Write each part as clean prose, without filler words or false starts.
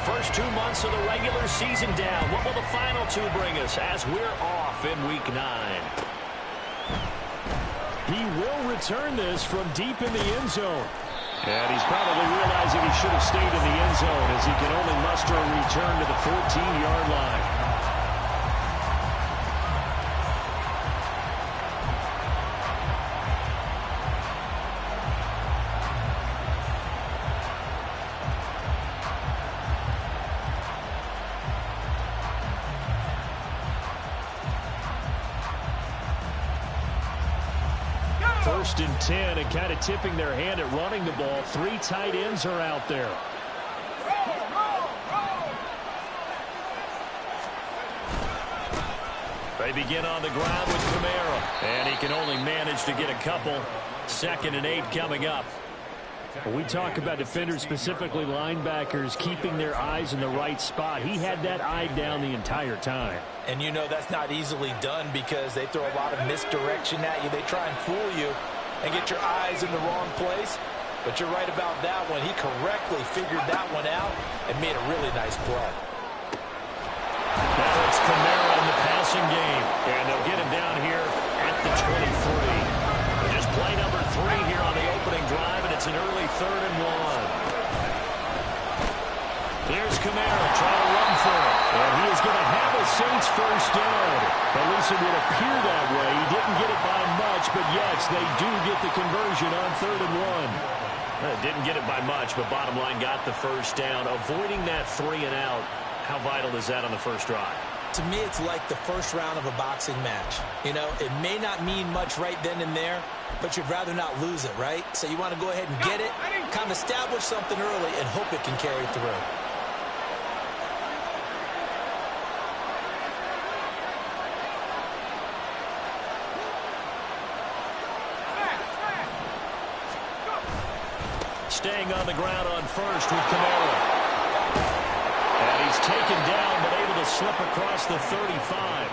first 2 months of the regular season down. What will the final two bring us as we're off in Week 9? He will return this from deep in the end zone. And he's probably realizing he should have stayed in the end zone as he can only muster a return to the 14-yard line. First and 10, and kind of tipping their hand at running the ball. 3 tight ends are out there. They begin on the ground with Kamara, and he can only manage to get a couple. 2nd and 8 coming up. We talk about defenders, specifically linebackers, keeping their eyes in the right spot. He had that eye down the entire time. And you know that's not easily done because they throw a lot of misdirection at you. They try and fool you and get your eyes in the wrong place. But you're right about that one. He correctly figured that one out and made a really nice play. Now it's Kamara in the passing game. And they'll get him down here at the 23. Just play number 3 here on the opening drive, and it's an early 3rd and 1. Here's Kamara trying to run for it. And he is going to have a Saints first down. At least it would appear that way. He didn't get it by much, but yes, they do get the conversion on 3rd and 1. Didn't get it by much, but bottom line got the first down. Avoiding that 3 and out, how vital is that on the first drive? To me, it's like the first round of a boxing match. You know, it may not mean much right then and there, but you'd rather not lose it, right? So you want to go ahead and get it, kind of establish something early, and hope it can carry through. Staying on the ground on first with Kamara. And he's taken down, but able to slip across the 35.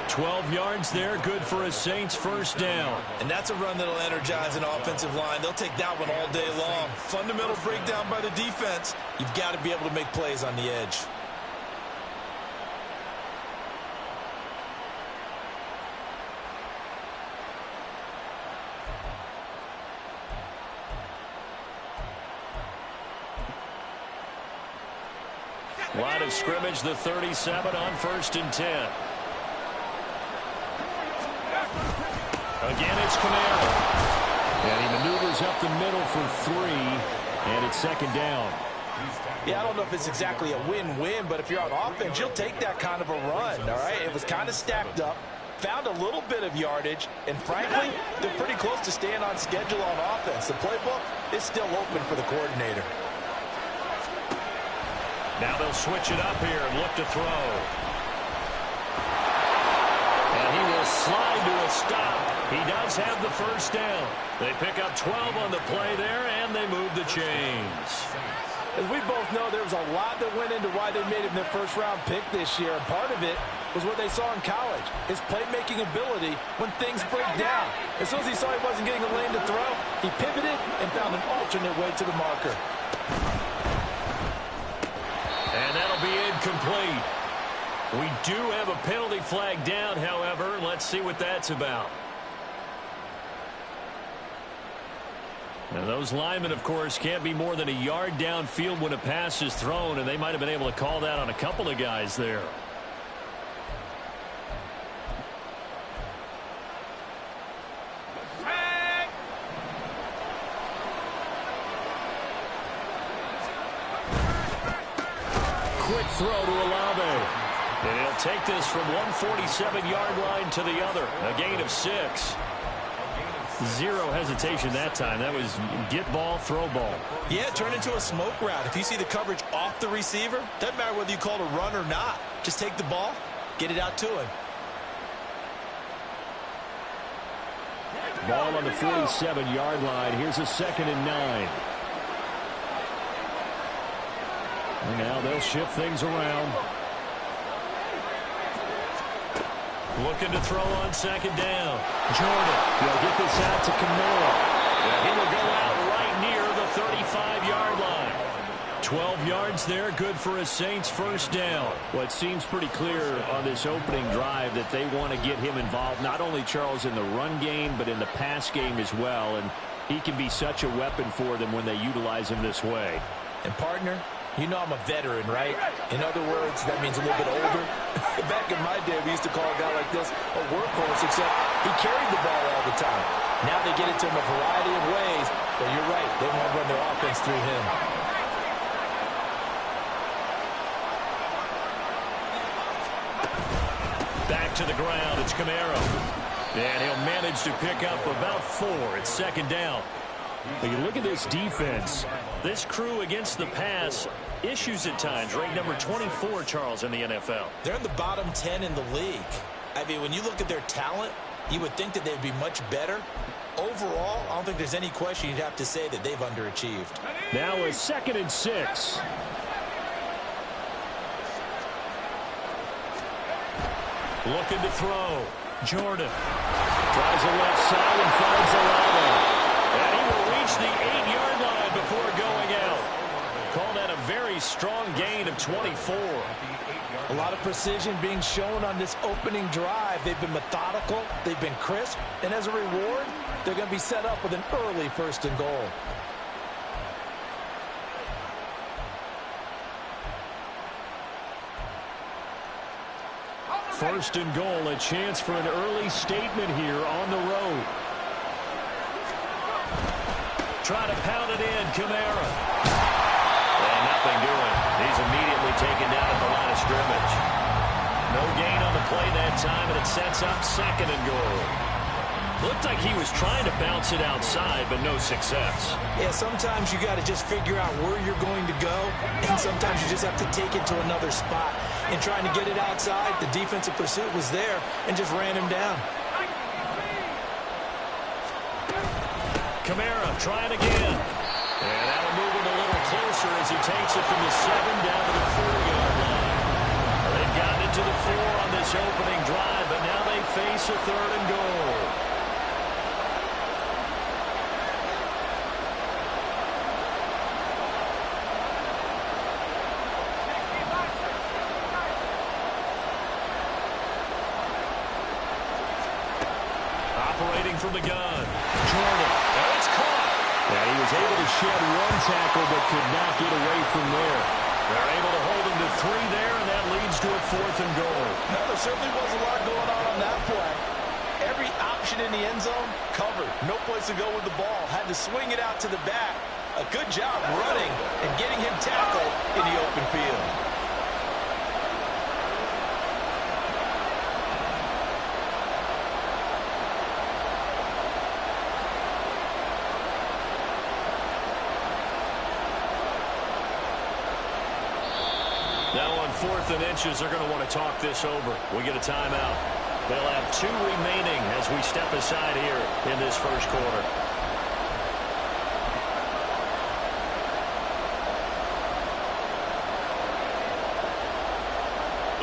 12 yards there, good for a Saints first down. And that's a run that'll energize an offensive line. They'll take that one all day long. Fundamental breakdown by the defense. You've got to be able to make plays on the edge. Line of scrimmage, the 37 on 1st and 10. Again, it's Kamara. And he maneuvers up the middle for 3, and it's 2nd down. Yeah, I don't know if it's exactly a win-win, but if you're on offense, you'll take that kind of a run, all right? It was kind of stacked up, found a little bit of yardage, and frankly, they're pretty close to staying on schedule on offense. The playbook is still open for the coordinator. Now they'll switch it up here and look to throw. And he will slide to a stop. He does have the first down. They pick up 12 on the play there, and they move the chains. As we both know, there was a lot that went into why they made him their first-round pick this year. And part of it was what they saw in college, his playmaking ability when things break down. As soon as he saw he wasn't getting a lane to throw, he pivoted and found an alternate way to the marker. And that'll be incomplete. We do have a penalty flag down, however. Let's see what that's about. Now, those linemen, of course, can't be more than a yard downfield when a pass is thrown, and they might have been able to call that on a couple of guys there. Quick throw to Olave. And he'll take this from 147-yard line to the other. A gain of 6. Zero hesitation that time. That was get ball, throw ball. Yeah, turn into a smoke route. If you see the coverage off the receiver, doesn't matter whether you call it a run or not. Just take the ball, get it out to him. Ball on the 47-yard line. Here's a 2nd and 9. And now they'll shift things around. Looking to throw on 2nd down. Jordan, he'll get this out to Kamara. And he will go out right near the 35-yard line. 12 yards there, good for a Saints first down. Well, it seems pretty clear on this opening drive that they want to get him involved, not only, Charles, in the run game, but in the pass game as well. And he can be such a weapon for them when they utilize him this way. And, partner, you know I'm a veteran, right? In other words, that means a little bit older. Back in my day, we used to call a guy like this a workhorse, except he carried the ball all the time. Now they get it to him a variety of ways, but you're right, they want to run their offense through him. Back to the ground, it's Camaro. And he'll manage to pick up about 4. It's second down. But you look at this defense. This crew against the pass, issues at times. Ranked number 24, Charles, in the NFL. They're in the bottom 10 in the league. I mean, when you look at their talent, you would think that they'd be much better. Overall, I don't think there's any question you'd have to say that they've underachieved. Now a 2nd and 6. Looking to throw. Jordan tries the left side and finds a ladder. And he will reach the 8-yard line before going out. Call that a very strong gain of 24. A lot of precision being shown on this opening drive. They've been methodical. They've been crisp. And as a reward, they're going to be set up with an early 1st and goal. First and goal, a chance for an early statement here on the road. Try to pound it in, Camaro. And nothing doing. He's immediately taken down at the line of scrimmage. No gain on the play that time, and it sets up 2nd and goal. Looked like he was trying to bounce it outside, but no success. Yeah, sometimes you got to just figure out where you're going to go, and sometimes you just have to take it to another spot. And trying to get it outside, the defensive pursuit was there and just ran him down. Camara trying again. And that'll move him a little closer as he takes it from the 7 down to the 4-yard line. They've gotten into the 4 on this opening drive, but now they face a 3rd and goal. Operating from the gun. Jordan. And it's caught. And he was able to shed 1 tackle but could not get away from there. They're able to hold him to 3 there, and that leads to a 4th and goal. No, there certainly was a lot going on that play. Every option in the end zone covered. No place to go with the ball. Had to swing it out to the back. A good job running and getting him tackled in the open field. Now on 4th and inches, they're going to want to talk this over. We get a timeout. They'll have 2 remaining as we step aside here in this first quarter.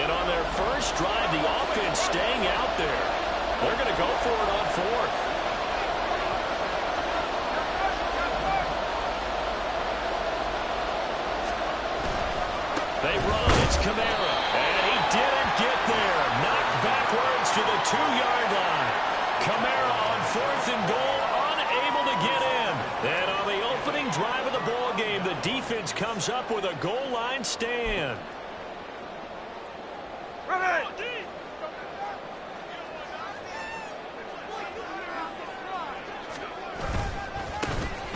And on their first drive, the offense staying out there. They're going to go for it on 4th. They run. It's Camara. And he didn't get there. Knocked backwards to the 2-yard line. Camara on 4th and goal, unable to get in. And on the opening drive of the ball game, the defense comes up with a goal line stand.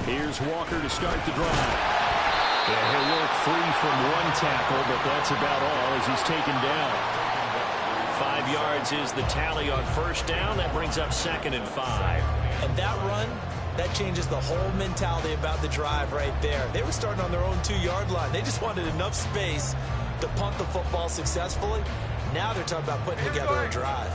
Here's Walker to start the drive. Yeah, he'll work free from 1 tackle, but that's about all as he's taken down. 5 yards is the tally on first down. That brings up 2nd and 5. And that run, that changes the whole mentality about the drive right there. They were starting on their own 2-yard line. They just wanted enough space to punt the football successfully. Now they're talking about putting together a drive.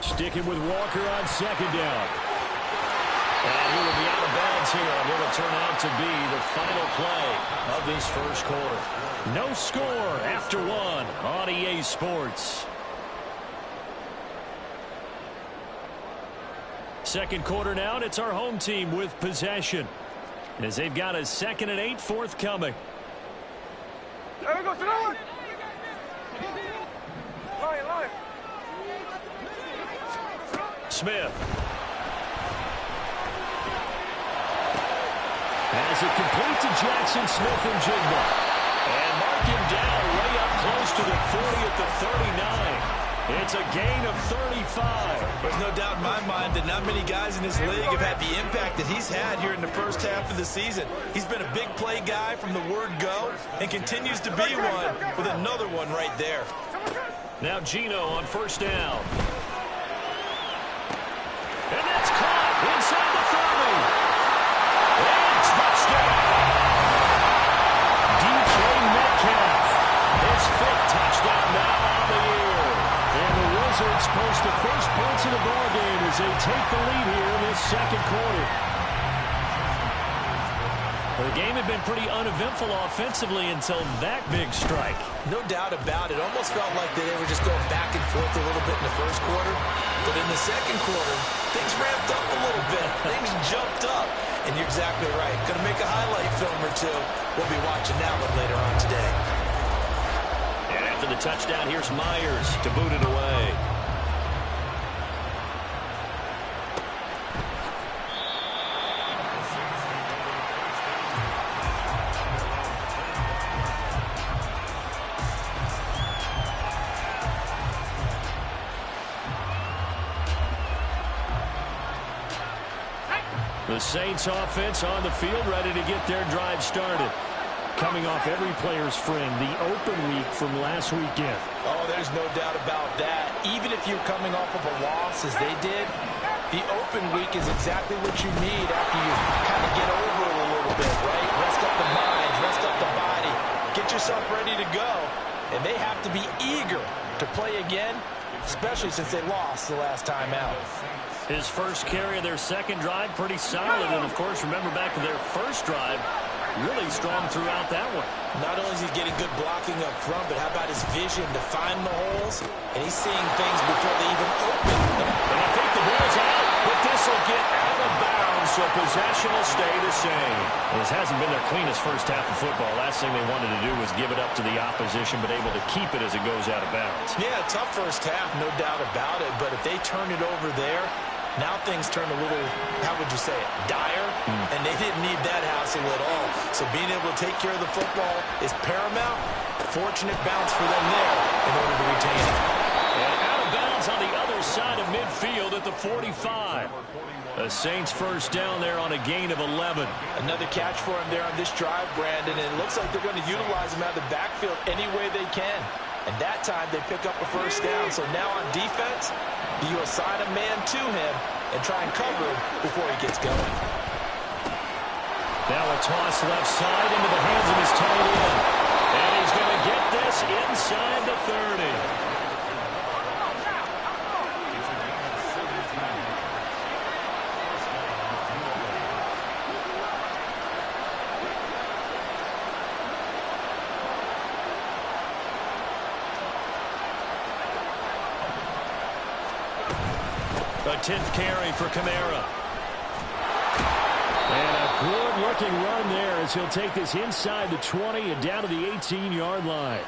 Sticking with Walker on 2nd down. And he will be out of bounds here. And will turn out to be the final play of this first quarter. No score after 1 on EA Sports. Second quarter now, and it's our home team with possession, as they've got a 2nd and 8 forthcoming. There we go, Smith has it complete to Jackson Smith and Jigba. And mark him down way up close to the 40 at the 39. It's a gain of 35. There's no doubt in my mind that not many guys in this league have had the impact that he's had here in the first half of the season. He's been a big play guy from the word go and continues to be one with another one right there. Now Gino on first down. And that's caught inside the 30. And touchdown. DK Metcalf. His 5th touchdown now on the year. And the Wizards post the first points in the ballgame as they take the lead here in this second quarter. The game had been pretty uneventful offensively until that big strike. No doubt about it. Almost felt like they were just going back and forth a little bit in the first quarter. But in the second quarter, things ramped up a little bit. Things jumped up. And you're exactly right. Going to make a highlight film or two. We'll be watching that one later on today. And after the touchdown, here's Myers to boot it away. The Saints offense on the field, ready to get their drive started. Coming off every player's friend, the open week from last weekend. Oh, there's no doubt about that. Even if you're coming off of a loss as they did, the open week is exactly what you need after you kind of get over it a little bit, right? Rest up the mind, rest up the body, get yourself ready to go. And they have to be eager to play again, especially since they lost the last time out. His first carry of their second drive, pretty solid. And, of course, remember back to their first drive, really strong throughout that one. Not only is he getting good blocking up front, but how about his vision to find the holes? And he's seeing things before they even open. And I think the ball's out, but this will get out of bounds, so possession will stay the same. This hasn't been their cleanest first half of football. Last thing they wanted to do was give it up to the opposition, but able to keep it as it goes out of bounds. Yeah, tough first half, no doubt about it. But if they turn it over there, now things turn a little, how would you say it, dire? And they didn't need that hassle at all. So being able to take care of the football is paramount. Fortunate bounce for them there in order to retain it. And out of bounds on the other side of midfield at the 45. The Saints first down there on a gain of 11. Another catch for him there on this drive, Brandon. And it looks like they're going to utilize him out of the backfield any way they can. And that time they pick up a first down. So now on defense, you assign a man to him and try and cover him before he gets going. Now a toss left side into the hands of his tight end. And he's going to get this inside the 30. A 10th carry for Kamara. And a good-looking run there as he'll take this inside the 20 and down to the 18-yard line.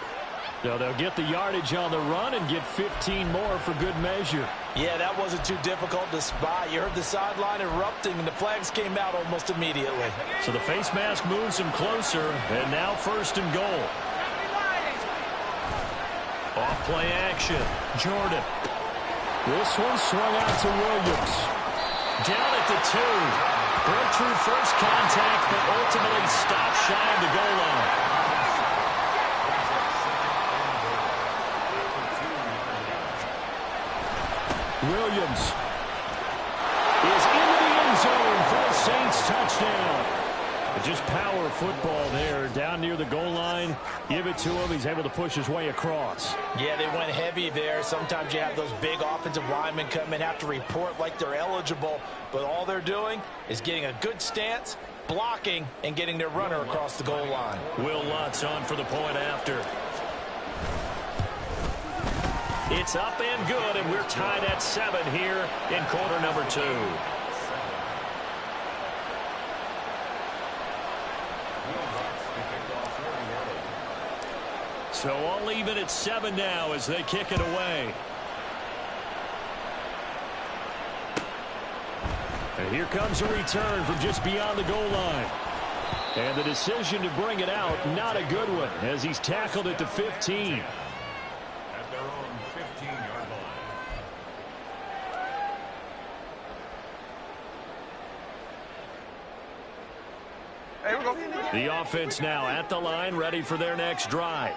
So they'll get the yardage on the run and get 15 more for good measure. Yeah, that wasn't too difficult to spot. You heard the sideline erupting, and the flags came out almost immediately. So the face mask moves him closer, and now first and goal. Off play action. Jordan. This one swung out to Williams. Down at the 2. Broke through first contact, but ultimately stopped shy of the goal line. Williams is into the end zone for a Saints touchdown. Just power football there, down near the goal line. Give it to him. He's able to push his way across. Yeah, they went heavy there. Sometimes you have those big offensive linemen come in, have to report like they're eligible, but all they're doing is getting a good stance, blocking, and getting their runner across the goal line. Will Lutz on for the point after. It's up and good, and we're tied at 7 here in quarter number 2. So all even at 7 now as they kick it away. And here comes a return from just beyond the goal line. And the decision to bring it out, not a good one, as he's tackled at the 15. At their own 15-yard line. The offense now at the line, ready for their next drive.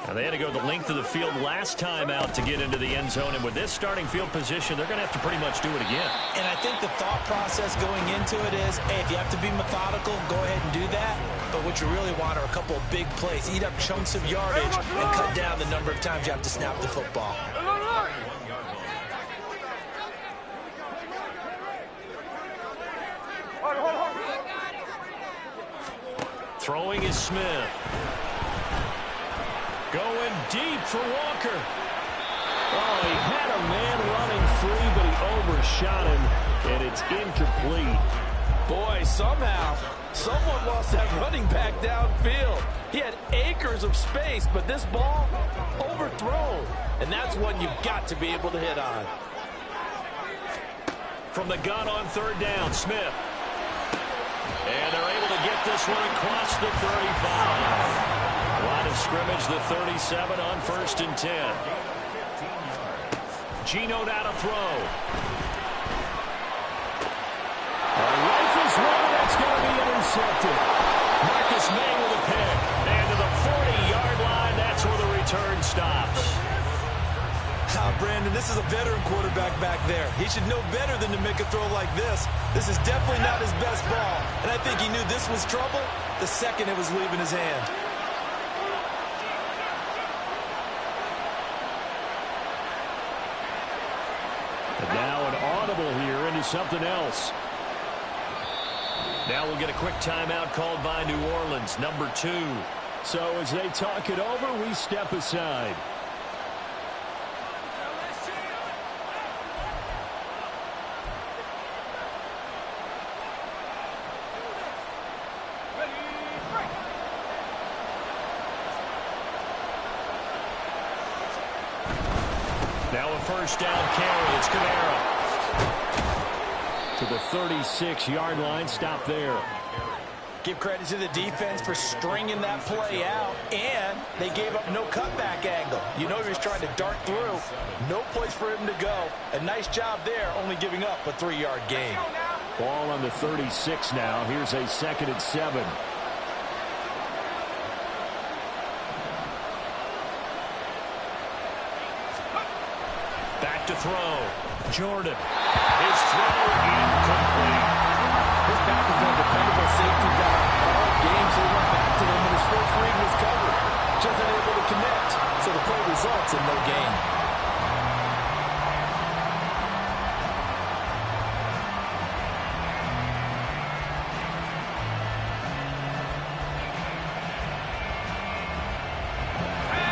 Now they had to go the length of the field last time out to get into the end zone, and with this starting field position, they're going to have to pretty much do it again. And I think the thought process going into it is, hey, if you have to be methodical, go ahead and do that. But what you really want are a couple of big plays. Eat up chunks of yardage and cut down the number of times you have to snap the football. Throwing is Smith. Going deep for Walker. Oh, he had a man running free, but he overshot him, and it's incomplete. Boy, somehow, someone lost that running back downfield. He had acres of space, but this ball overthrown. And that's one you've got to be able to hit on. From the gun on 3rd down, Smith. And they're able to get this one across the 35. Line of scrimmage, the 37 on 1st and 10. Gino now to throw. Rifles one, that's going to be intercepted. Marcus May with a pick. And to the 40-yard line, that's where the return stops. Brandon, this is a veteran quarterback back there. He should know better than to make a throw like this. This is definitely not his best ball. And I think he knew this was trouble the second it was leaving his hand. And now an audible here into something else. Now we'll get a quick timeout called by New Orleans, number 2. So as they talk it over, we step aside. Now a 1st down carry. It's Kamara. To the 36-yard line. Stop there. Give credit to the defense for stringing that play out, and they gave up no cutback angle. You know he was trying to dart through. No place for him to go. A nice job there, only giving up a 3-yard gain. Ball on the 36 now. Here's a 2nd and 7. Back to throw. Jordan. His throw incomplete. His back has been a dependable safety guy all game, so he went back to him when his first read was covered. Just unable to connect, so the play results in no gain.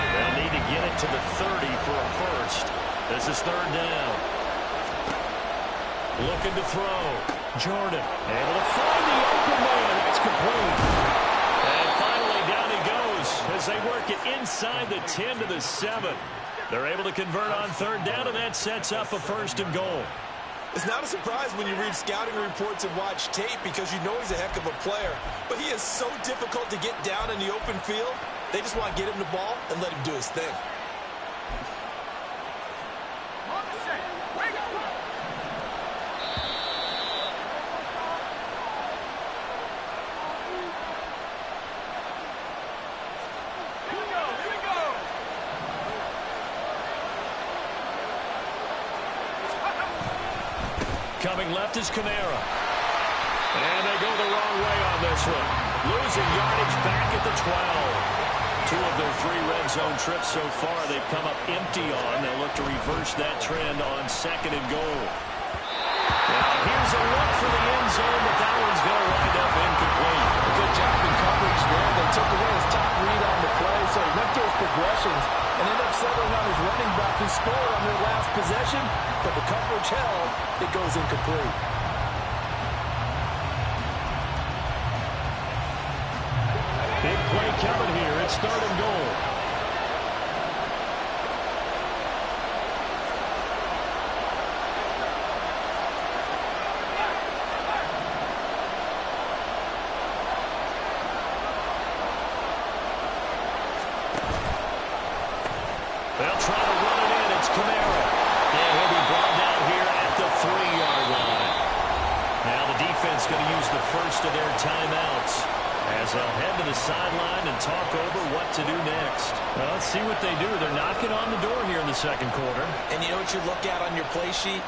They'll need to get it to the 30 for a first. This is 3rd down. Looking to throw. Jordan able to find the open man. That's complete. And finally down he goes as they work it inside the 10 to the 7. They're able to convert on 3rd down, and that sets up a 1st and goal. It's not a surprise when you read scouting reports and watch tape because you know he's a heck of a player. But he is so difficult to get down in the open field. They just want to get him the ball and let him do his thing. Coming left is Kamara. And they go the wrong way on this one. Losing yardage back at the 12. 2 of their 3 red zone trips so far they've come up empty on. They'll look to reverse that trend on 2nd and goal. Now here's a look for the end zone, but that one's going to wind up incomplete. Good job in coverage there. They took away his top read on the play, so he went through his progressions and ended up settling on his running back who scored on their last possession, but the coverage held. It goes incomplete. Big play coming here. It's 3rd and goal. They'll try to run it in. It's Camara. And he'll be brought down here at the 3-yard line. Now the defense going to use the first of their timeouts as they'll head to the sideline and talk over what to do next. Well, let's see what they do. They're knocking on the door here in the second quarter. And you know what you look at on your play sheet?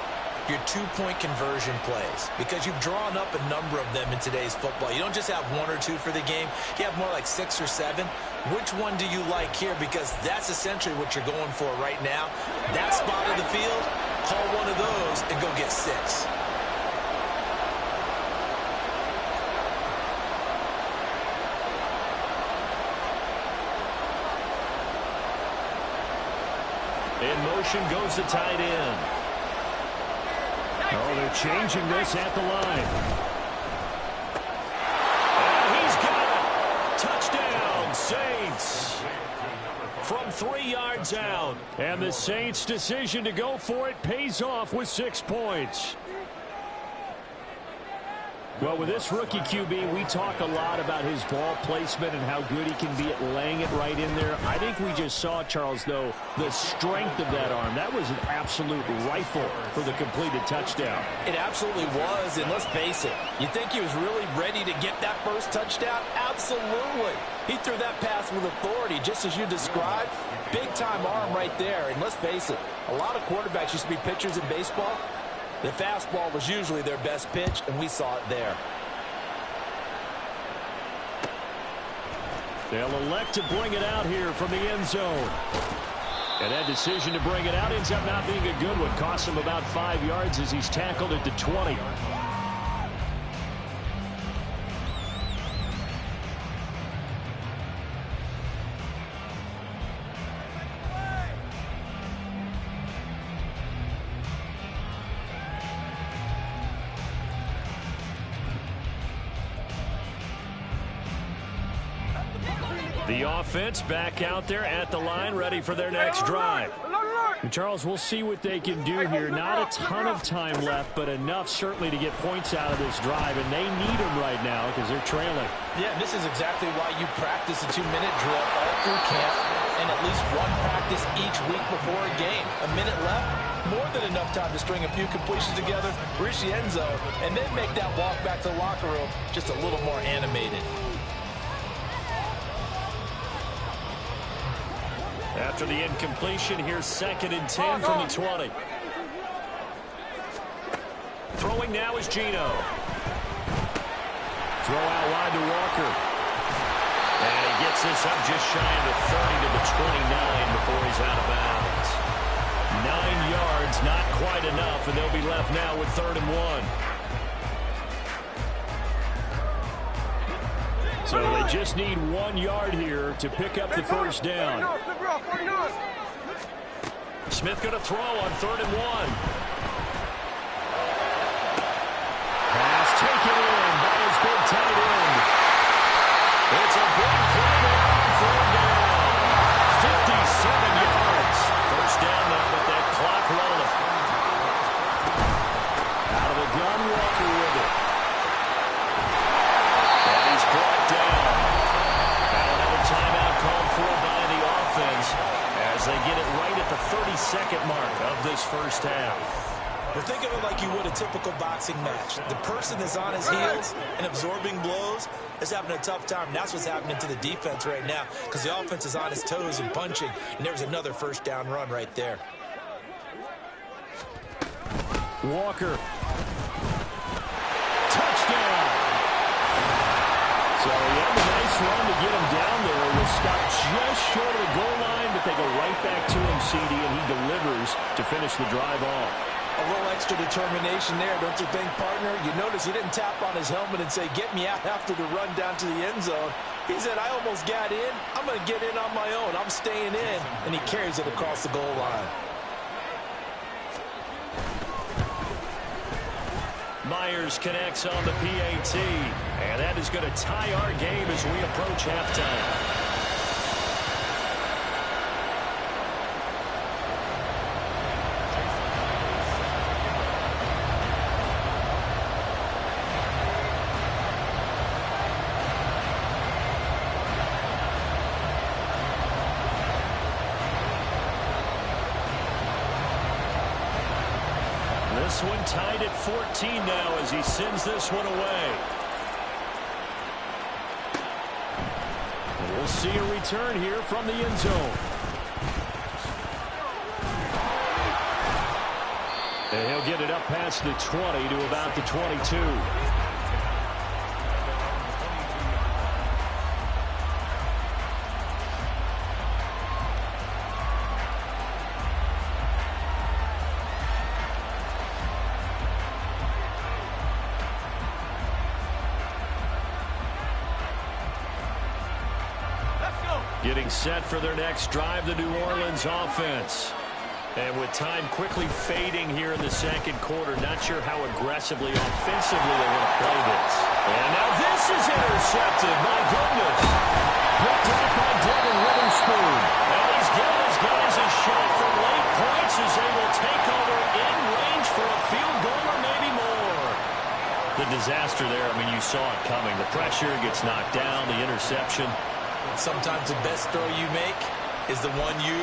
Your 2-point conversion plays, because you've drawn up a number of them in today's football. You don't just have 1 or 2 for the game. You have more like 6 or 7. Which one do you like here? Because that's essentially what you're going for right now. That spot of the field, call one of those and go get 6. In motion goes the tight end. Oh, they're changing this at the line. And he's got it. Touchdown, Saints. From 3 yards out. And the Saints' decision to go for it pays off with 6 points. Well, with this rookie QB, we talk a lot about his ball placement and how good he can be at laying it right in there. I think we just saw, Charles, though, the strength of that arm. That was an absolute rifle for the completed touchdown. It absolutely was, and let's face it, you think he was really ready to get that first touchdown? Absolutely. He threw that pass with authority, just as you described. Big-time arm right there, and let's face it, a lot of quarterbacks used to be pitchers in baseball. The fastball was usually their best pitch, and we saw it there. They'll elect to bring it out here from the end zone. And that decision to bring it out ends up not being a good one. Costs him about 5 yards as he's tackled at the 20. The offense back out there at the line, ready for their next drive. And Charles, we'll see what they can do here. Not a ton of time left, but enough certainly to get points out of this drive, and they need them right now because they're trailing. Yeah, this is exactly why you practice a 2-minute drill all through camp and at least one practice each week before a game. A minute left, more than enough time to string a few completions together, reach the end zone, and then make that walk back to the locker room just a little more animated. After the incompletion, here's 2nd and 10 from the 20. Throwing now is Gino. Throw out wide to Walker. And he gets this up just shy of the 30 to the 29 before he's out of bounds. 9 yards, not quite enough, and they'll be left now with 3rd and 1. So they just need 1 yard here to pick up the first down. Smith going to throw on 3rd and 1. Pass taken in by his big tight end. It's a big play there on 3rd down. 57 yards. First down now, but that clock rolling. Out of the gun, Walker with it. And he's brought down. And another timeout called for by the offense as they get it right at the 32nd mark of this first half. Well, think of it like you would a typical boxing match. The person that's on his heels and absorbing blows is having a tough time. And that's what's happening to the defense right now because the offense is on his toes and punching. And there's another first down run right there. Walker. Touchdown. So he had a nice run to get him down there. It was stopped just short of the goal line, but they go right back to him, CD, and he delivers to finish the drive off. A little extra determination there, don't you think, partner? You notice he didn't tap on his helmet and say, get me out after the run down to the end zone. He said, I almost got in. I'm going to get in on my own. I'm staying in. And he carries it across the goal line. Myers connects on the PAT. And that is going to tie our game as we approach halftime. This one tied at 14 now as he sends this one away. And we'll see a return here from the end zone. And he'll get it up past the 20 to about the 22. Getting set for their next drive, the New Orleans offense. And with time quickly fading here in the second quarter, not sure how aggressively, offensively they want to play this. And now this is intercepted. My goodness. Picked up by Devin Witherspoon. And he's giving his guys a shot for late points as they will take over in range for a field goal or maybe more. The disaster there, I mean, you saw it coming. The pressure gets knocked down, the interception. Sometimes the best throw you make is the one you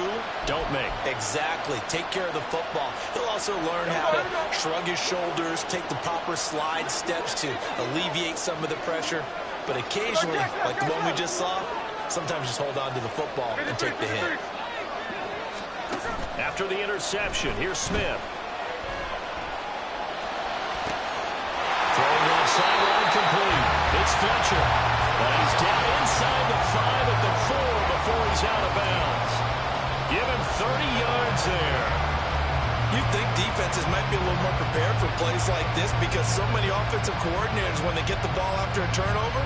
don't make. Exactly. Take care of the football. He'll also learn how to shrug his shoulders, take the proper slide steps to alleviate some of the pressure. But occasionally, like the one we just saw, sometimes just hold on to the football and take the hit. After the interception, here's Smith. Throwing off sideline complete. It's Fletcher. But he's down inside the 5 at the 4 before he's out of bounds. Give him 30 yards there. You'd think defenses might be a little more prepared for plays like this because so many offensive coordinators, when they get the ball after a turnover,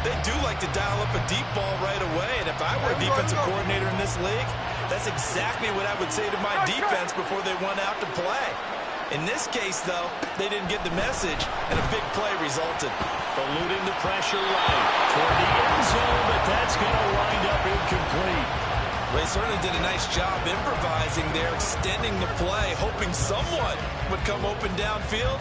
they do like to dial up a deep ball right away. And if I were a defensive coordinator in this league, that's exactly what I would say to my defense before they went out to play. In this case, though, they didn't get the message, and a big play resulted. Eluding the pressure right toward the end zone, but that's going to wind up incomplete. They certainly did a nice job improvising there, extending the play, hoping someone would come open downfield,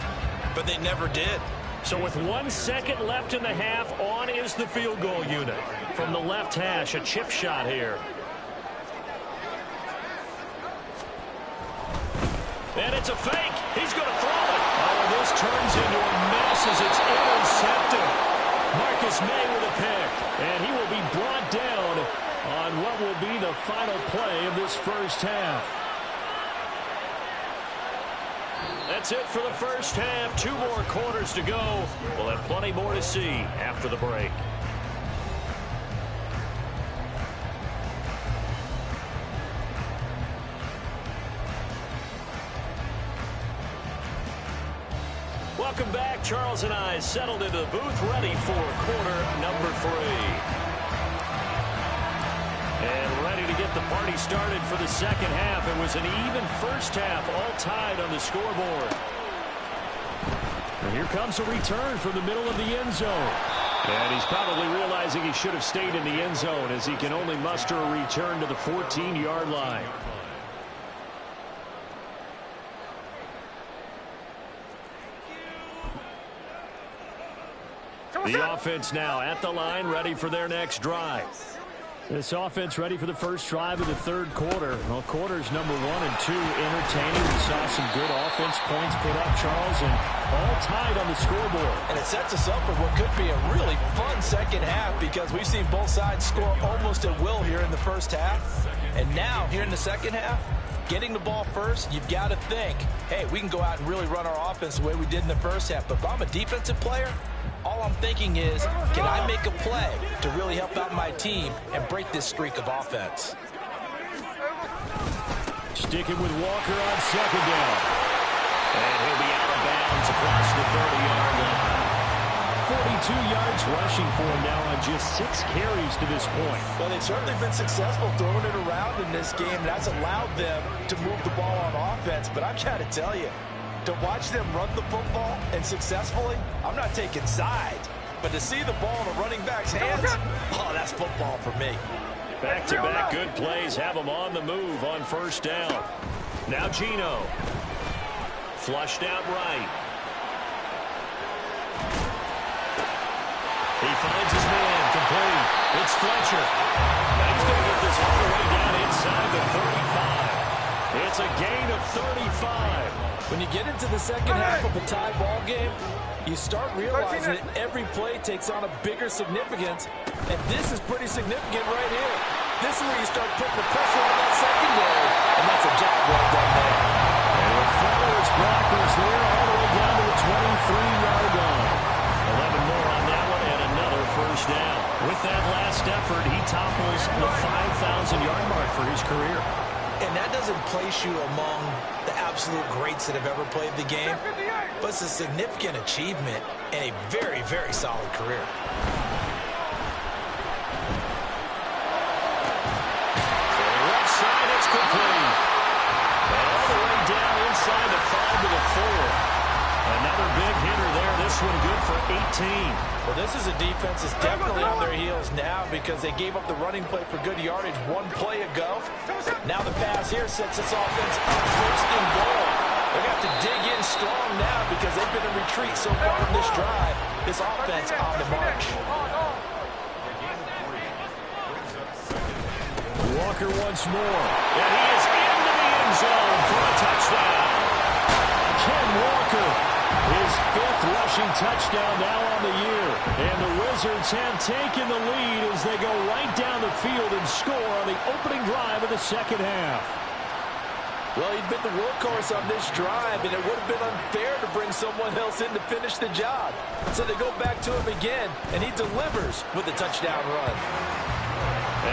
but they never did. So with 1 second left in the half, on is the field goal unit. From the left hash, a chip shot here. And it's a fake. He's going to throw it. Oh, this turns into a mess as it's intercepted. Marcus May with a pick. And he will be brought down on what will be the final play of this first half. That's it for the first half. 2 more quarters to go. We'll have plenty more to see after the break. Welcome back. Charles and I settled into the booth, ready for quarter number 3. And ready to get the party started for the second half. It was an even first half, all tied on the scoreboard. And here comes a return from the middle of the end zone. And he's probably realizing he should have stayed in the end zone as he can only muster a return to the 14-yard line. The offense now at the line, ready for their next drive. This offense ready for the first drive of the third quarter. Well, quarters number 1 and 2 entertaining. We saw some good offense points put up, Charles, and all tied on the scoreboard. And it sets us up for what could be a really fun second half because we've seen both sides score almost at will here in the first half. And now, here in the second half, getting the ball first, you've got to think, hey, we can go out and really run our offense the way we did in the first half. But if I'm a defensive player, all I'm thinking is, can I make a play to really help out my team and break this streak of offense? Sticking with Walker on second down. And he'll be out of bounds across the 30-yard line. yards rushing for him now on just 6 carries to this point. Well, they've certainly been successful throwing it around in this game. That's allowed them to move the ball on offense. But I've got to tell you, to watch them run the football and successfully, I'm not taking sides. But to see the ball in a running back's hands, oh, that's football for me. Back-to-back good plays have them on the move on first down. Now Geno. Flushed out right. He finds his man, complete. It's Fletcher. Now he's going to get this all the way down inside the 35. It's a gain of 35. When you get into the second half of a tie ball game, you start realizing that every play takes on a bigger significance, and this is pretty significant right here. This is where you start putting the pressure on that secondary, and that's a job well done there. And the Fowler's blockers there all the way down to the 23-yard line. 11 more on that one and another first down. With that last effort, he topples the 5,000-yard mark for his career. And that doesn't place you among the absolute greats that have ever played the game, but it's a significant achievement and a very, very solid career. Left side, it's complete. And all the way down inside the 5 to the 4. Another big hitter there. This one good for 18. Well, this is a defense that's definitely on their heels now because they gave up the running play for good yardage one play ago. Now the pass here sets this offense up first and goal. They're going to have to dig in strong now because they've been in retreat so far in this drive. This offense on the march. Walker once more. And he is into the end zone for a touchdown. Ken Walker, his 5th rushing touchdown now on the year. And the Wizards have taken the lead as they go right down the field and score on the opening drive of the second half. Well, he'd been the workhorse on this drive, and it would have been unfair to bring someone else in to finish the job. So they go back to him again, and he delivers with a touchdown run.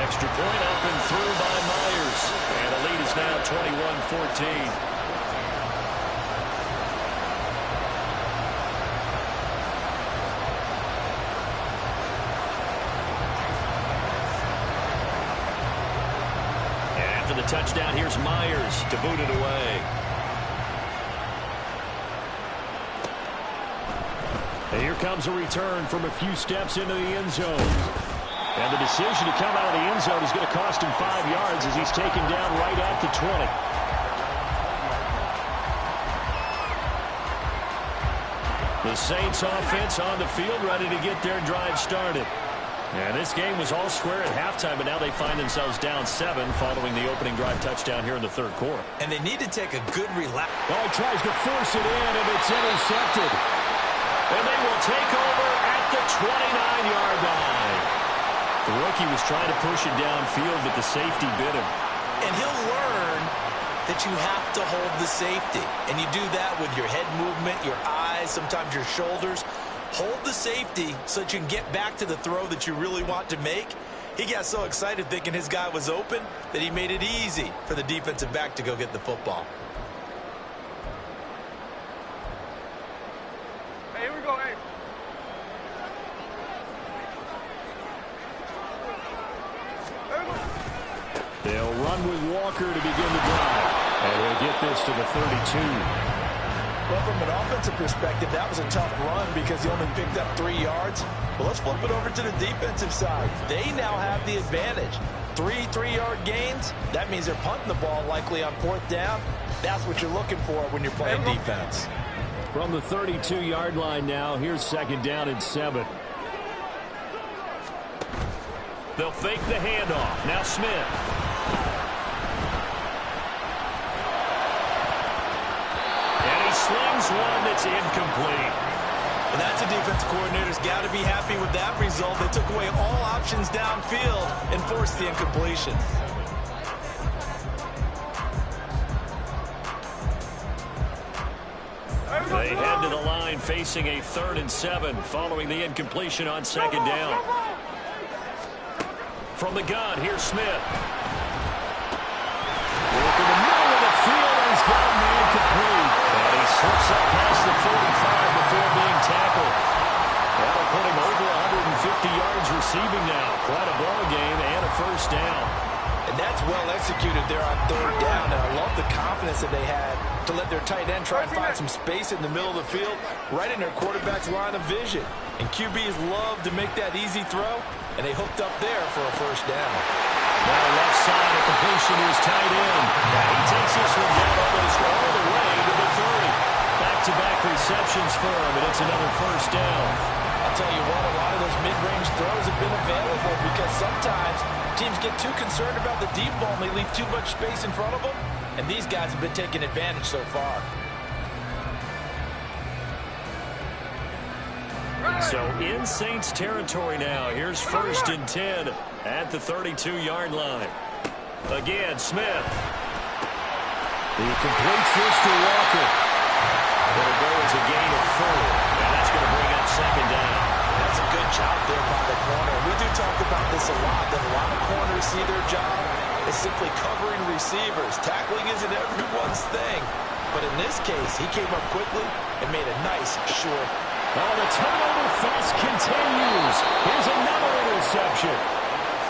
Extra point up and through by Myers. And the lead is now 21-14. The touchdown, here's Myers to boot it away. And here comes a return from a few steps into the end zone. And the decision to come out of the end zone is going to cost him 5 yards as he's taken down right at the 20. The Saints offense on the field ready to get their drive started. And this game was all square at halftime, but now they find themselves down 7 following the opening drive touchdown here in the third quarter. And they need to take a good relax. Oh, he tries to force it in, and it's intercepted. And they will take over at the 29-yard line. The rookie was trying to push it downfield, but the safety bit him. And he'll learn that you have to hold the safety. And you do that with your head movement, your eyes, sometimes your shoulders. Hold the safety so that you can get back to the throw that you really want to make. He got so excited thinking his guy was open that he made it easy for the defensive back to go get the football. Hey, here we go, hey. They'll run with Walker to begin the drive. And they'll get this to the 32. Well, from an offensive perspective, that was a tough run because he only picked up 3 yards. Well, let's flip it over to the defensive side. They now have the advantage. 3 3-yard gains. That means they're punting the ball likely on 4th down. That's what you're looking for when you're playing defense. From the 32-yard line now, here's 2nd down and 7. They'll fake the handoff. Now Smith. Slings one that's incomplete. And that's a defensive coordinator's got to be happy with that result. They took away all options downfield and forced the incompletion. They head to the line facing a 3rd and 7 following the incompletion on 2nd down. From the gun, here's Smith. Look in the middle of the field, and he's got a man complete. And he slips up past the 45 before being tackled. That'll put him third down, and I love the confidence that they had to let their tight end try and find some space in the middle of the field, right in their quarterback's line of vision. And QBs love to make that easy throw, and they hooked up there for a first down. Now left side, a completion to his tight end. He takes this one down almost all the way to the 30. Back-to-back receptions for him, and it's another first down. I'll tell you what, a lot of those mid-range throws have been available because sometimes teams get too concerned about the deep ball and they leave too much space in front of them, and these guys have been taking advantage so far. So in Saints territory now. Here's 1st and 10 at the 32-yard line. Again, Smith. He completes this to Walker. It'll go as a gain of 4, and that's going to bring up 2nd down. That's a good job there by the corner. We do talk about this a lot, that a lot of corners see their job as simply covering receivers. Tackling isn't everyone's thing. But in this case, he came up quickly and made a nice, short. Oh, the turnover fest continues. Here's another interception.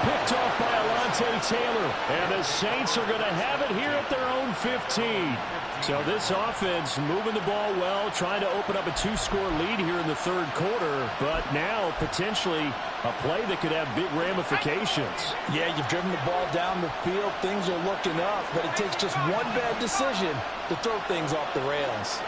Picked off by Alontae Taylor. And the Saints are going to have it here at their own 15. So this offense moving the ball well, trying to open up a 2-score lead here in the 3rd quarter. But now potentially a play that could have big ramifications. Yeah, you've driven the ball down the field. Things are looking up. But it takes just one bad decision to throw things off the rails.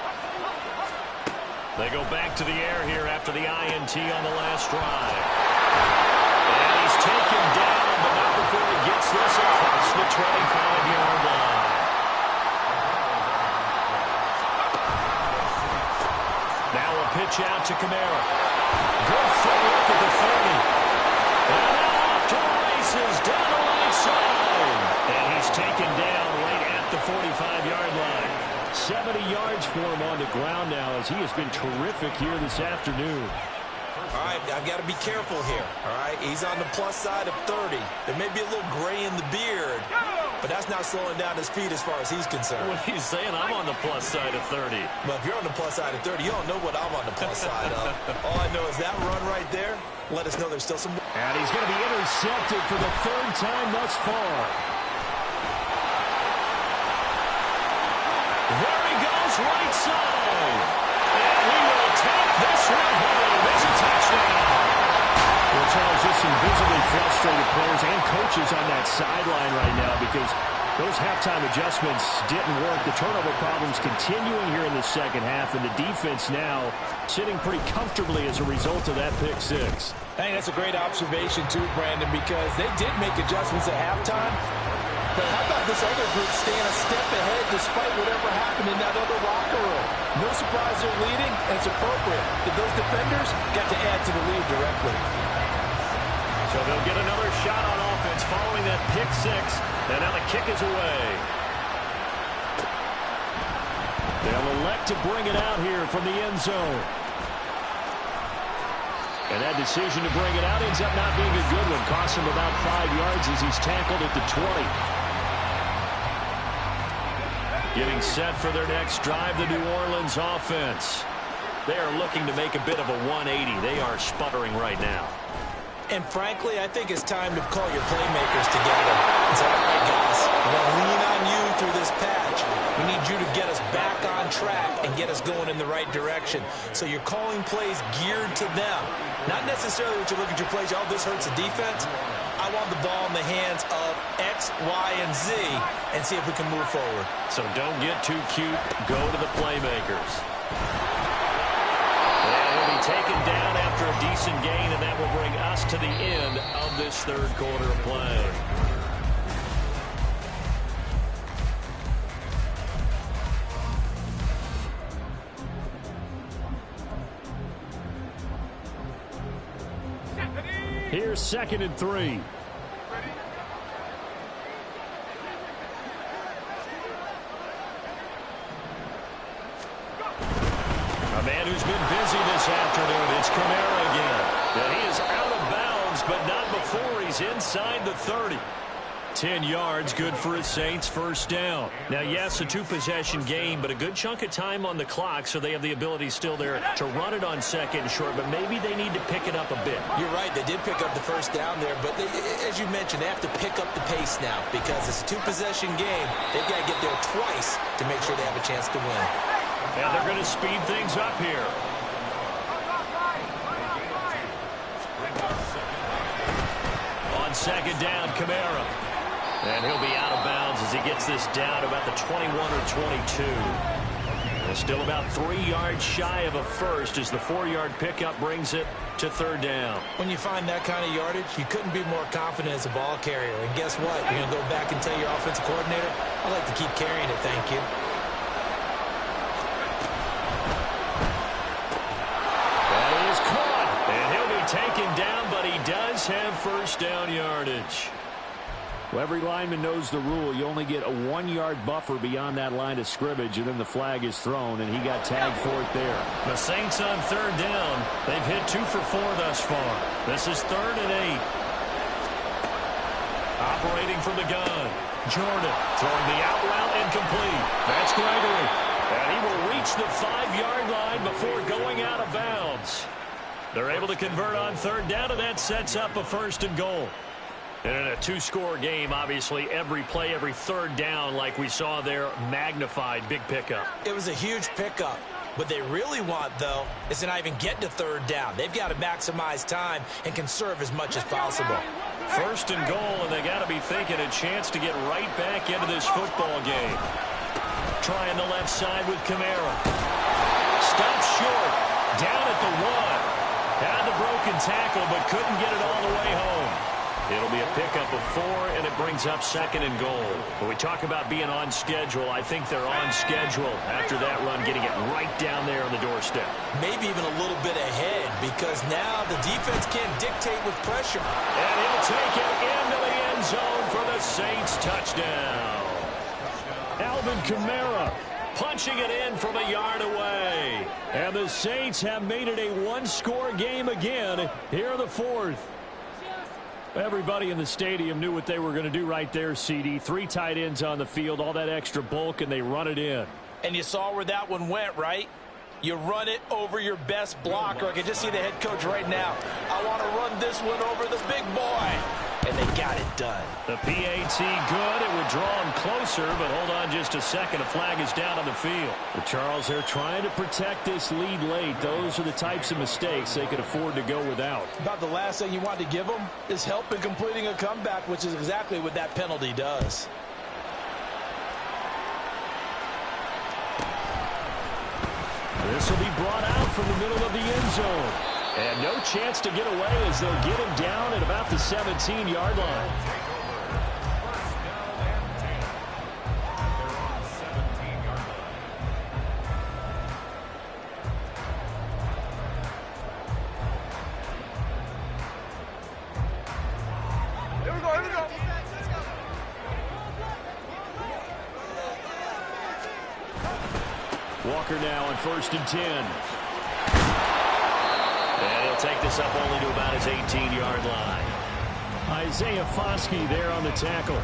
They go back to the air here after the INT on the last drive. And he's taken down, but not before he gets this across the 25-yard line. Now a pitch out to Kamara. Good footwork at the 30. And now off to the races down the right side. And he's taken down right at the 45-yard line. 70 yards for him on the ground now as he has been terrific here this afternoon. All right, I've got to be careful here, all right? He's on the plus side of 30. There may be a little gray in the beard, but that's not slowing down his speed as far as he's concerned. What he's saying, I'm on the plus side of 30. But if you're on the plus side of 30, you don't know what I'm on the plus side of. All I know is that run right there, let us know there's still some... And he's going to be intercepted for the 3rd time thus far. There he goes, right side. And he will take this one home. It's a touchdown. Well, Charles, just some visibly frustrated players and coaches on that sideline right now because those halftime adjustments didn't work. The turnover problems continuing here in the 2nd half, and the defense now sitting pretty comfortably as a result of that pick 6. I think that's a great observation, too, Brandon, because they did make adjustments at halftime. But how about this other group staying a step ahead despite whatever happened in that other locker room? No surprise they're leading, and it's appropriate that those defenders got to add to the lead directly. So they'll get another shot on offense following that pick 6, and now the kick is away. They'll elect to bring it out here from the end zone. And that decision to bring it out ends up not being a good one. Costs him about 5 yards as he's tackled at the 20. Getting set for their next drive, the New Orleans offense. They are looking to make a bit of a 180. They are sputtering right now. And frankly, I think it's time to call your playmakers together and say, all right, guys, we're going to lean on you through this patch. We need you to get us back on track and get us going in the right direction. So you're calling plays geared to them. Not necessarily that you look at your plays, oh, this hurts the defense. I want the ball in the hands of X, Y, and Z and see if we can move forward. So don't get too cute. Go to the playmakers. Taken down after a decent gain, and that will bring us to the end of this 3rd quarter of play. Here's 2nd and 3. A man who's been busy this afternoon. It's Kamara again. And he is out of bounds, but not before he's inside the 30. 10 yards, good for a Saints first down. Now, yes, a two-possession game, but a good chunk of time on the clock, so they have the ability still there to run it on second and short, but maybe they need to pick it up a bit. You're right. They did pick up the first down there, but as you mentioned, they have to pick up the pace now because it's a two-possession game. They've got to get there twice to make sure they have a chance to win. And they're going to speed things up here. On second down, Kamara. And he'll be out of bounds as he gets this down about the 21 or 22. And still about 3 yards shy of a first as the 4-yard pickup brings it to third down. When you find that kind of yardage, you couldn't be more confident as a ball carrier. And guess what? You're going to go back and tell your offensive coordinator, I'd like to keep carrying it, thank you. That is caught. And he'll be taken down, but he does have first down yardage. Well, every lineman knows the rule. You only get a 1-yard buffer beyond that line of scrimmage, and then the flag is thrown, and he got tagged for it there. The Saints on third down. They've hit 2 for 4 thus far. This is 3rd and 8. Operating from the gun. Jordan throwing the out route incomplete. That's Gregory. And he will reach the 5-yard line before going out of bounds. They're able to convert on third down, and that sets up a 1st and goal. And in a 2-score game, obviously, every play, every third down, like we saw there, magnified, big pickup. It was a huge pickup. What they really want, though, is to not even get to third down. They've got to maximize time and conserve as much as possible. 1st and goal, and they got to be thinking a chance to get right back into this football game. Trying the left side with Kamara. Stops short. Down at the 1. Had the broken tackle, but couldn't get it all the way home. It'll be a pickup of 4, and it brings up 2nd and goal. When we talk about being on schedule, I think they're on schedule after that run, getting it right down there on the doorstep. Maybe even a little bit ahead, because now the defense can't dictate with pressure. And he'll take it into the end zone for the Saints touchdown. Alvin Kamara punching it in from a yard away. And the Saints have made it a 1-score game again here in the 4th. Everybody in the stadium knew what they were going to do right there, CD. 3 tight ends on the field, all that extra bulk, and they run it in. And you saw where that one went, right? You run it over your best blocker. I can just see the head coach right now. I want to run this one over the big boy. And they got it done. The PAT good. It would draw him closer, but hold on just a second. A flag is down on the field. The Charles, they're trying to protect this lead late. Those are the types of mistakes they could afford to go without. About the last thing you want to give them is help in completing a comeback, which is exactly what that penalty does. This will be brought out from the middle of the end zone. And no chance to get away as they'll get him down at about the 17-yard line. Here we go, here we go. Walker now on 1st and 10. And he'll take this up only to about his 18-yard line. Isaiah Foskey there on the tackle.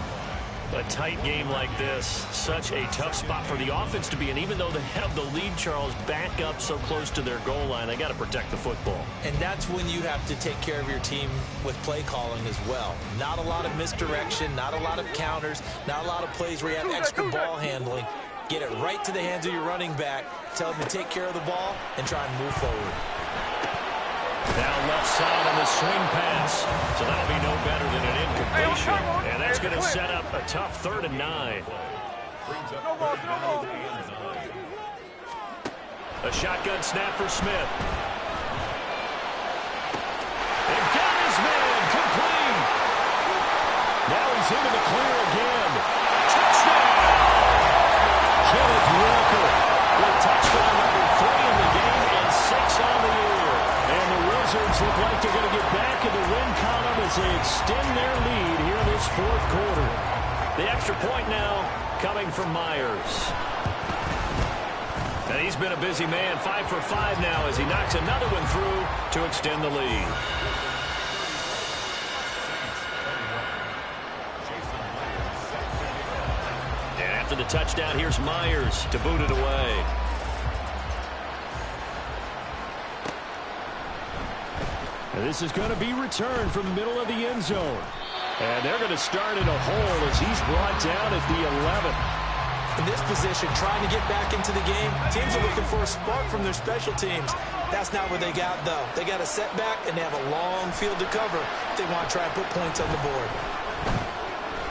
A tight game like this, such a tough spot for the offense to be in. Even though they have the lead, Charles, back up so close to their goal line, they got to protect the football. And that's when you have to take care of your team with play calling as well. Not a lot of misdirection, not a lot of counters, not a lot of plays where you have extra ball handling. Get it right to the hands of your running back, tell him to take care of the ball, and try and move forward. Now left side on the swing pass. So that'll be no better than an incompletion. And that's going to set up a tough 3rd and 9. A shotgun snap for Smith. And got his man complete. Now he's into the clear again. Touchdown! Kenneth Walker with touchdown number 3 in the game and 6 on the year. And the Wizards look like they're going to get back in the win column as they extend their lead here in this 4th quarter. The extra point now coming from Myers. And he's been a busy man, 5 for 5 now as he knocks another one through to extend the lead. after the touchdown. Here's Myers to boot it away. And this is going to be returned from the middle of the end zone. And they're going to start in a hole as he's brought down at the 11. In this position, trying to get back into the game, teams are looking for a spark from their special teams. That's not what they got, though. They got a setback, and they have a long field to cover if they want to try and put points on the board.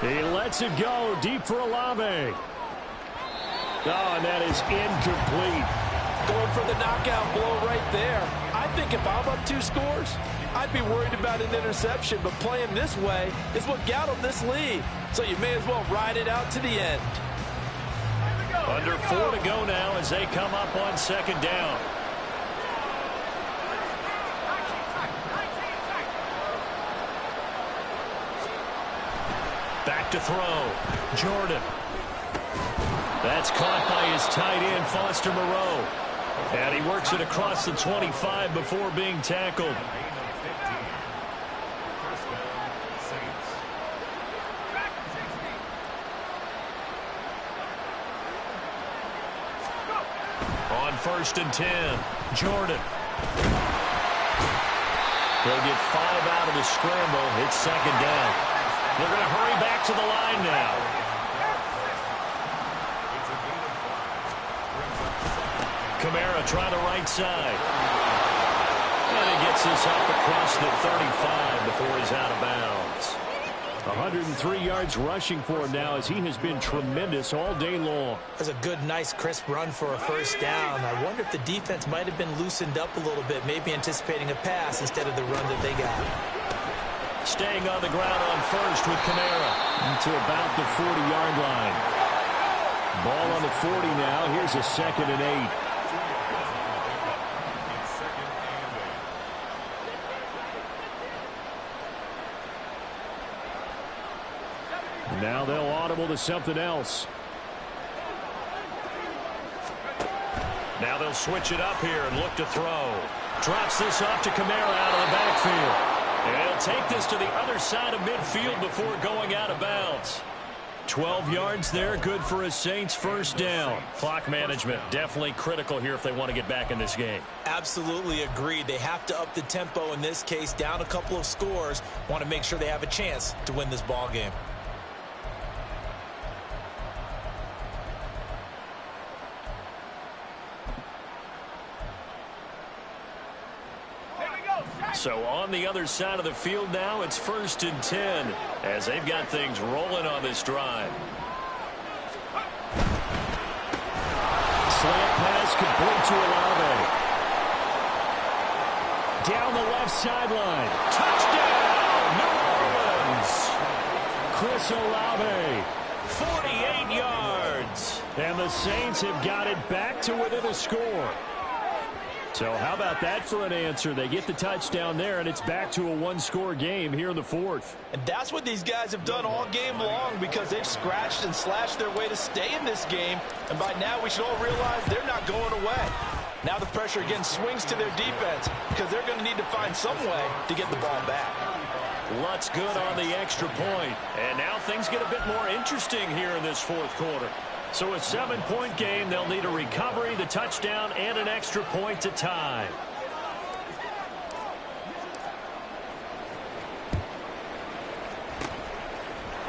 He lets it go deep for Olave. Oh, and that is incomplete. Going for the knockout blow right there. I think if I'm up 2 scores, I'd be worried about an interception, but playing this way is what got them this lead. So you may as well ride it out to the end. Under 4 to go now as they come up on second down. Back to throw. Jordan. That's caught by his tight end, Foster Moreau. And he works it across the 25 before being tackled. On 1st and 10, Jordan. They'll get 5 out of the scramble. It's second down. They're going to hurry back to the line now. Kamara trying the right side. And he gets this up across the 35 before he's out of bounds. 103 yards rushing for him now as he has been tremendous all day long. That's a good, nice, crisp run for a first down. I wonder if the defense might have been loosened up a little bit, maybe anticipating a pass instead of the run that they got. Staying on the ground on 1st with Kamara. To about the 40-yard line. Ball on the 40 now. Here's a 2nd and 8. Now they'll audible to something else. Now they'll switch it up here and look to throw. Drops this off to Kamara out of the backfield. And he'll take this to the other side of midfield before going out of bounds. 12 yards there, good for a Saints first down. Clock management definitely critical here if they want to get back in this game. Absolutely agreed. They have to up the tempo in this case, down a couple of scores. Want to make sure they have a chance to win this ball game. So on the other side of the field now, it's 1st and 10 as they've got things rolling on this drive. Slant pass complete to Olave. Down the left sideline. Touchdown, New Orleans. Chris Olave. 48 yards. And the Saints have got it back to within a score. So how about that for an answer? They get the touchdown there, and it's back to a 1-score game here in the 4th. And that's what these guys have done all game long because they've scratched and slashed their way to stay in this game. And by now, we should all realize they're not going away. Now the pressure again swings to their defense because they're going to need to find some way to get the ball back. Lutz good on the extra point. And now things get a bit more interesting here in this 4th quarter. So a 7-point game, they'll need a recovery, the touchdown, and an extra point to tie.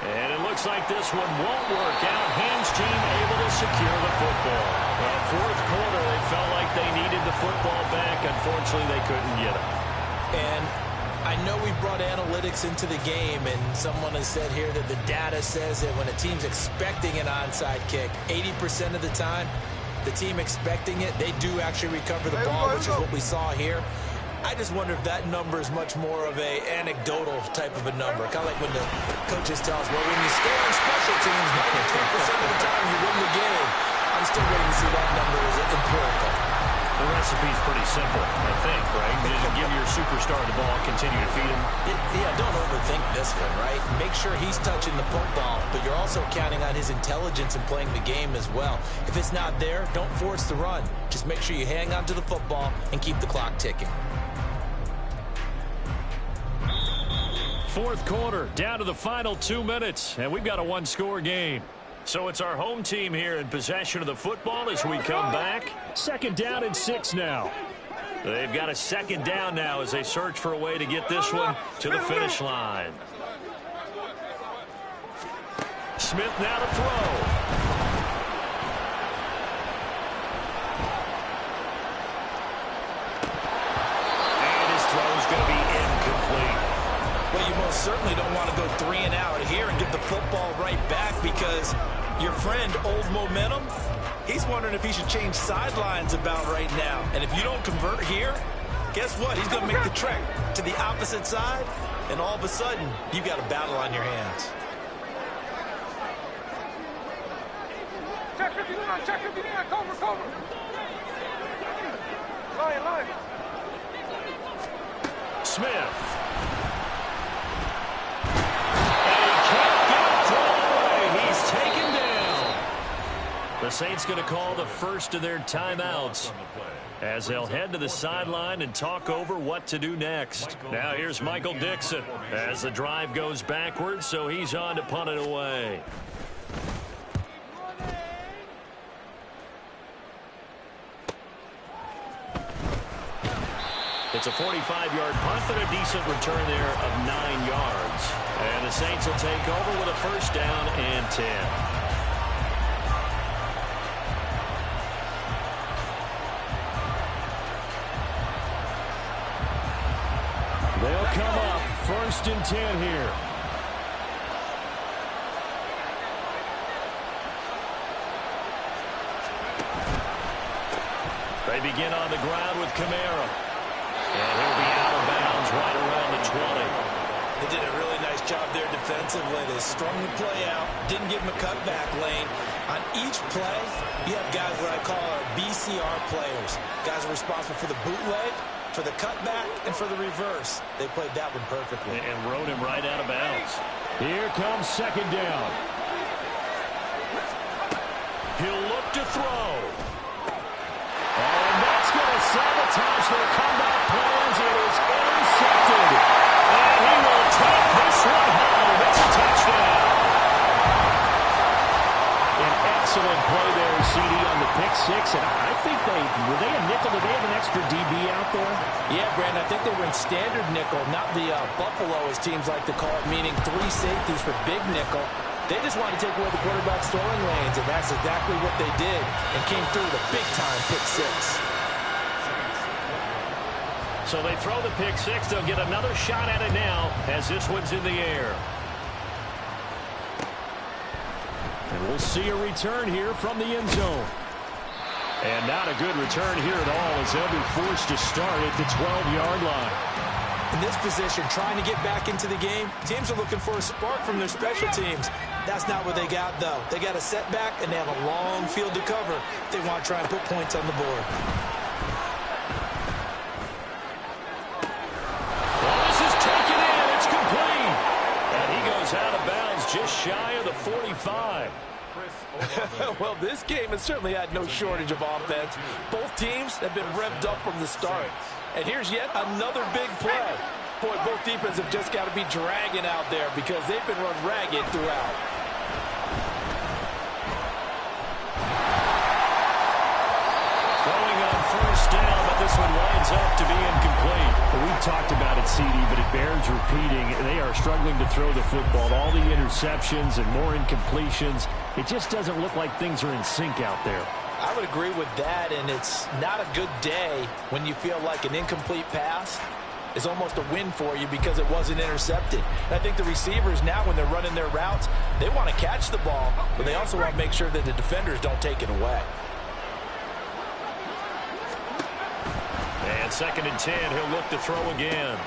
And it looks like this one won't work out. Hans team able to secure the football. Well, 4th quarter, they felt like they needed the football back. Unfortunately, they couldn't get it. And I know we brought analytics into the game, and someone has said here that the data says that when a team's expecting an onside kick, 80% of the time, the team expecting it, they do actually recover the ball, which is what we saw here. I just wonder if that number is much more of a anecdotal type of a number. Kind of like when the coaches tell us, well, when you score on special teams, 93% of the time you win the game. I'm still waiting to see that number as empirical. The recipe's pretty simple, I think, right? Just give your superstar the ball, continue to feed him. Yeah, don't overthink this one, right? Make sure he's touching the football, but you're also counting on his intelligence in playing the game as well. If it's not there, don't force the run. Just make sure you hang on to the football and keep the clock ticking. 4th quarter, down to the final 2 minutes, and we've got a 1-score game. So it's our home team here in possession of the football as we come back. 2nd down and 6 now. They've got a 2nd down now as they search for a way to get this one to the finish line. Smith now to throw. And his throw's going to be incomplete. Well, you most certainly don't want to go 3 and out here and get the football right back, because your friend, Old Momentum, he's wondering if he should change sidelines about right now. And if you don't convert here, guess what? He's going to make the trek to the opposite side, and all of a sudden, you've got a battle on your hands. Check 59, check 59, cover. Line. Smith. And he can't get it thrown away. He's taken down. The Saints going to call the first of their timeouts as they'll head to the sideline and talk over what to do next. Now here's Michael Dixon as the drive goes backwards, so he's on to punt it away. It's a 45-yard punt, but a decent return there of 9 yards. And the Saints will take over with a 1st down and 10. They'll come up 1st and 10 here. They begin on the ground with Kamara. And he'll be out of bounds right around the 20. They did a really nice job there defensively. They strung the play out, didn't give him a cutback lane. On each play, you have guys what I call our BCR players. Guys are responsible for the bootleg, for the cutback, and for the reverse. They played that one perfectly. And rode him right out of bounds. Here comes 2nd down. He'll look to throw. And that's going to sabotage their comeback plans. It is intercepted. And he will take this one home. It's a touchdown. An excellent play there, CD, on the pick 6. And I think were they a nickel? Did they have an extra DB out there? Yeah, Brandon, I think they were in standard nickel, not the Buffalo, as teams like to call it, meaning 3 safeties for big nickel. They just wanted to take away the quarterback's throwing lanes, and that's exactly what they did, and came through with a big-time pick 6. So they throw the pick 6. They'll get another shot at it now as this one's in the air. And we'll see a return here from the end zone. And not a good return here at all as they'll be forced to start at the 12-yard line. In this position, trying to get back into the game, teams are looking for a spark from their special teams. That's not what they got, though. They got a setback, and they have a long field to cover if they want to try and put points on the board. Well, this is taken in. It's complete. And he goes out of bounds just shy of the 45. Well, this game has certainly had no shortage of offense. Both teams have been revved up from the start. And here's yet another big play. Boy, both defenses have just got to be dragging out there because they've been run ragged throughout. Throwing on 1st down, but this one winds up to be incomplete. Well, we've talked about it, CD, but it bears repeating. They are struggling to throw the football. All the interceptions and more incompletions. It just doesn't look like things are in sync out there. I would agree with that, and it's not a good day when you feel like an incomplete pass is almost a win for you because it wasn't intercepted. And I think the receivers now, when they're running their routes, they want to catch the ball, but they also want to make sure that the defenders don't take it away. And 2nd and 10, he'll look to throw again.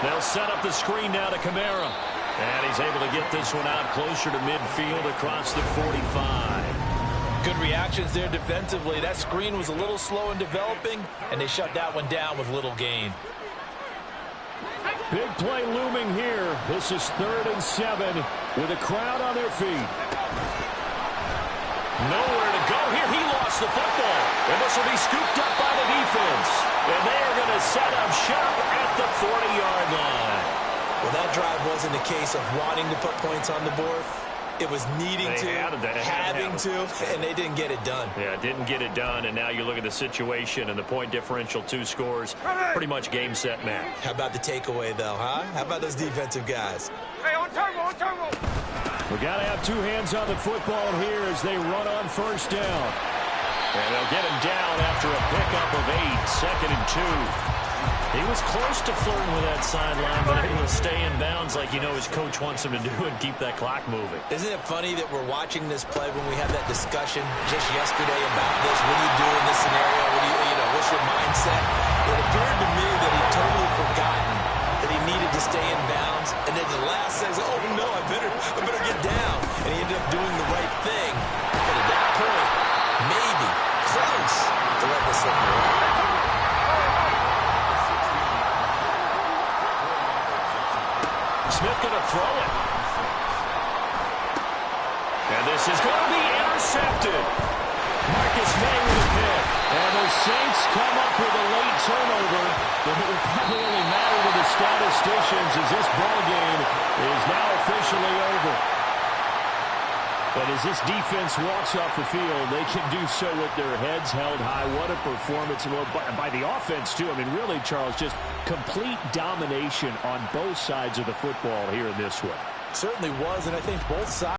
They'll set up the screen now to Kamara. And he's able to get this one out closer to midfield across the 45. Good reactions there defensively. That screen was a little slow in developing, and they shut that one down with little gain. Big play looming here. This is 3rd and 7 with a crowd on their feet. Nowhere to go here. He lost the football. And this will be scooped up by the defense. And they are going to set up shop at the 40-yard line. Well, that drive wasn't a case of wanting to put points on the board. It was needing to, having to, and they didn't get it done. Yeah, didn't get it done, and now you look at the situation and the point differential, 2 scores, pretty much game, set, match. How about the takeaway, though, huh? How about those defensive guys? Hey, on turbo, on turbo. We got to have 2 hands on the football here as they run on first down. And they'll get him down after a pickup of 8, 2nd and 2. He was close to flirting with that sideline, but able to stay in bounds like you know his coach wants him to do and keep that clock moving. Isn't it funny that we're watching this play when we had that discussion just yesterday about this? What do you do in this scenario? What do you know, what's your mindset? It appeared to me that he'd totally forgotten that he needed to stay in bounds, and then the last says, oh no, I better get down. And he ended up doing the right thing. But at that point, maybe close to let this slip away. Smith going to throw it. And this is going to be intercepted. Marcus May with a pick. And the Saints come up with a late turnover, but it will probably only matter to the statisticians as this ball game is now officially over. But as this defense walks off the field, they can do so with their heads held high. What a performance by the offense, too. I mean, really, Charles, just complete domination on both sides of the football here in this one. Certainly was, and I think both sides.